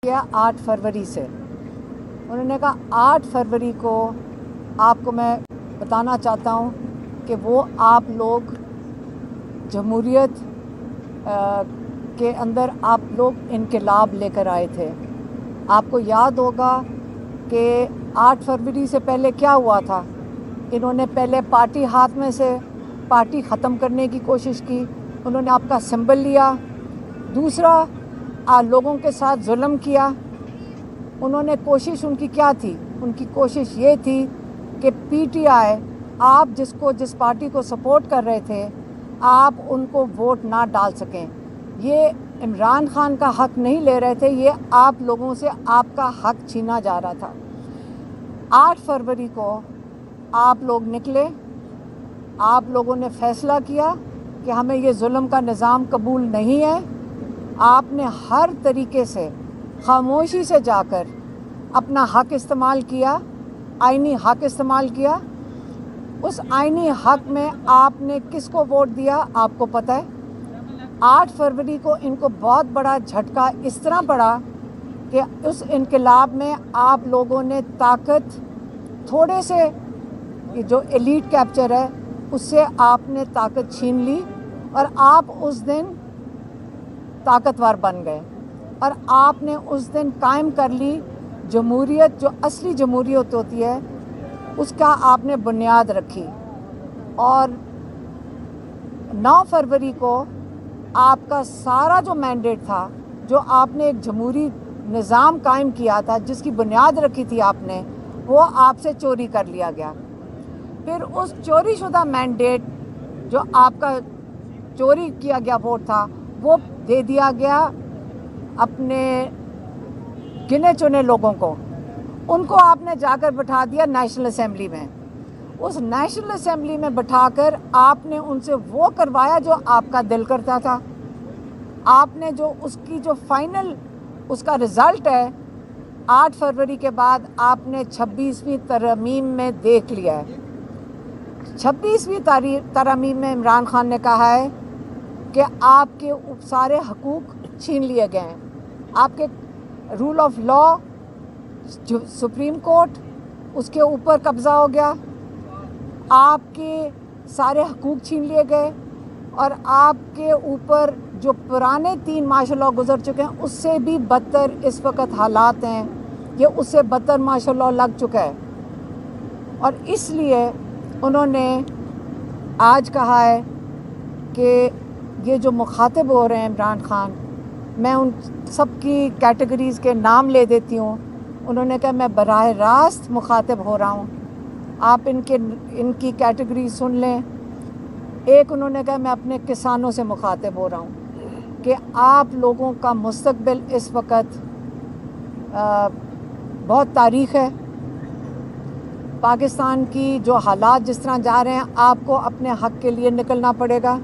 किया 8 फरवरी से। उन्होंने कहा 8 फरवरी को आपको मैं बताना चाहता हूँ कि वो आप लोग जमहूरियत के अंदर आप लोग इनकलाब लेकर आए थे। आपको याद होगा कि 8 फरवरी से पहले क्या हुआ था। इन्होंने पहले पार्टी हाथ में से पार्टी ख़त्म करने की कोशिश की, उन्होंने आपका सिंबल लिया। दूसरा, लोगों के साथ जुल्म किया। उन्होंने कोशिश उनकी क्या थी? उनकी कोशिश ये थी कि पीटीआई, आप जिस पार्टी को सपोर्ट कर रहे थे, आप उनको वोट ना डाल सकें। ये इमरान खान का हक नहीं ले रहे थे, ये आप लोगों से आपका हक छीना जा रहा था। 8 फरवरी को आप लोग निकले, आप लोगों ने फ़ैसला किया कि हमें ये जुल्म का निज़ाम कबूल नहीं है। आपने हर तरीके से खामोशी से जाकर अपना हक इस्तेमाल किया, आईनी हक इस्तेमाल किया। उस आईनी हक में आपने किसको वोट दिया आपको पता है। 8 फरवरी को इनको बहुत बड़ा झटका इस तरह पड़ा कि उस इनकलाब में आप लोगों ने ताकत, थोड़े से जो एलीट कैप्चर है उससे आपने ताकत छीन ली और आप उस दिन ताकतवर बन गए और आपने उस दिन कायम कर ली जमहूरियत, जो असली जमहूरियत होती है उसका आपने बुनियाद रखी। और 9 फरवरी को आपका सारा जो मैंडेट था, जो आपने एक जमहूरी निज़ाम कायम किया था, जिसकी बुनियाद रखी थी आपने, वो आपसे चोरी कर लिया गया। फिर उस चोरीशुदा मैंडेट जो आपका चोरी किया गया वोट था, वो दे दिया गया अपने गिने चुने लोगों को। उनको आपने जाकर बिठा दिया नेशनल असेंबली में। उस नेशनल असेंबली में बिठाकर आपने उनसे वो करवाया जो आपका दिल करता था। आपने जो उसकी जो फाइनल उसका रिज़ल्ट है 8 फरवरी के बाद आपने 26वीं तरमीम में देख लिया है। 26वीं तरमीम में इमरान खान ने कहा है कि आपके सारे हकूक़ छीन लिए गए हैं। आपके रूल ऑफ लॉ, जो सुप्रीम कोर्ट, उसके ऊपर कब्ज़ा हो गया। आपके सारे हकूक़ छीन लिए गए और आपके ऊपर जो पुराने 3 मार्शल लॉ गुजर चुके हैं उससे भी बदतर इस वक्त हालात हैं। ये उससे बदतर मार्शल लॉ लग चुका है और इसलिए उन्होंने आज कहा है कि ये जो मुखातिब हो रहे हैं इमरान खान, मैं उन सब की कैटेगरीज़ के नाम ले देती हूँ। उन्होंने कहा मैं बराह रास्त मुखातिब हो रहा हूँ, आप इनकी कैटेगरी सुन लें। एक उन्होंने कहा मैं अपने किसानों से मुखातिब हो रहा हूँ कि आप लोगों का मुस्तकबिल इस वक्त बहुत तारीख़ है। पाकिस्तान की जो हालात जिस तरह जा रहे हैं, आपको अपने हक़ के लिए निकलना पड़ेगा।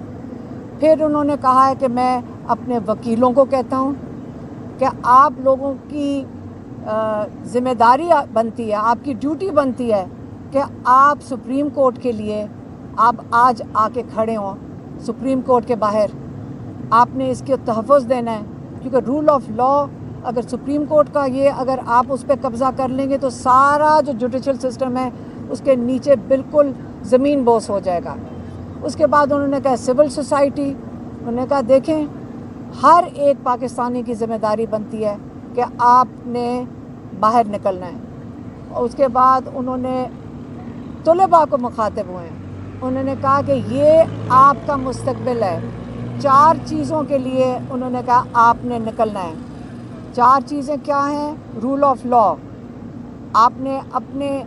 फिर उन्होंने कहा है कि मैं अपने वकीलों को कहता हूँ कि आप लोगों की ज़िम्मेदारी बनती है, आपकी ड्यूटी बनती है कि आप सुप्रीम कोर्ट के लिए आप आज आके खड़े हों। सुप्रीम कोर्ट के बाहर आपने इसके तहफ़्फ़ुज़ देना है, क्योंकि रूल ऑफ लॉ अगर सुप्रीम कोर्ट का ये अगर आप उस पर कब्ज़ा कर लेंगे तो सारा जो जुडिशल सिस्टम है उसके नीचे बिल्कुल ज़मीन बोस हो जाएगा। उसके बाद उन्होंने कहा सिविल सोसाइटी, उन्होंने कहा देखें हर एक पाकिस्तानी की ज़िम्मेदारी बनती है कि आपने बाहर निकलना है। और उसके बाद उन्होंने तलबा को मुखातिब हुए हैं। उन्होंने कहा कि ये आपका मुस्तकबिल है। 4 चीज़ों के लिए उन्होंने कहा आपने निकलना है। 4 चीज़ें क्या हैं? रूल ऑफ लॉ, आपने अपने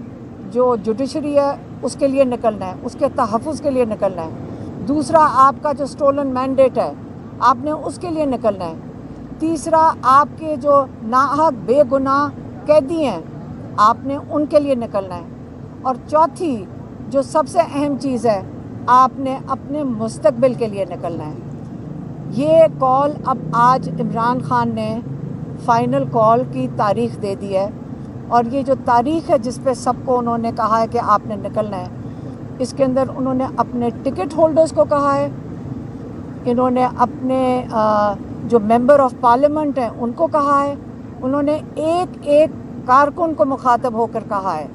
जो जुडिशरी है उसके लिए निकलना है, उसके तहफ़्फ़ुज़ के लिए निकलना है। दूसरा, आपका जो स्टोलन मैंडेट है आपने उसके लिए निकलना है। तीसरा, आपके जो नाहक बेगुनाह कैदी हैं आपने उनके लिए निकलना है। और चौथी जो सबसे अहम चीज़ है, आपने अपने मुस्तकबिल के लिए निकलना है। ये कॉल अब आज इमरान खान ने फ़ाइनल कॉल की तारीख़ दे दी है और ये जो तारीख़ है जिस पे सबको उन्होंने कहा है कि आपने निकलना है, इसके अंदर उन्होंने अपने टिकट होल्डर्स को कहा है, इन्होंने अपने जो मेंबर ऑफ पार्लियामेंट हैं उनको कहा है, انہوں نے ایک ایک کارکن کو مخاطب ہو کر کہا ہے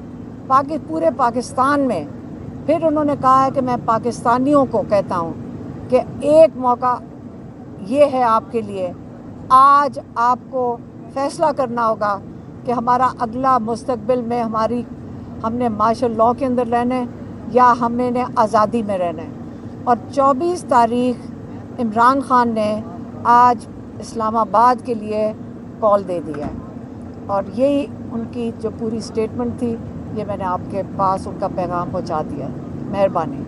پورے پاکستان میں. پھر انہوں نے کہا ہے کہ میں پاکستانیوں کو کہتا ہوں کہ ایک موقع یہ ہے آپ کے لیے، آج آپ کو فیصلہ کرنا ہوگا کہ ہمارا اگلا مستقبل میں ہم نے مارشل لاء کے اندر رہنا ہے یا ہم نے آزادی میں رہنا ہے. اور 24 تاریخ عمران خان نے آج اسلام آباد کے لیے کال دے دیا ہے، اور یہی ان کی جو پوری اسٹیٹمنٹ تھی، یہ میں نے آپ کے پاس ان کا پیغام پہنچا دیا. مہربانی.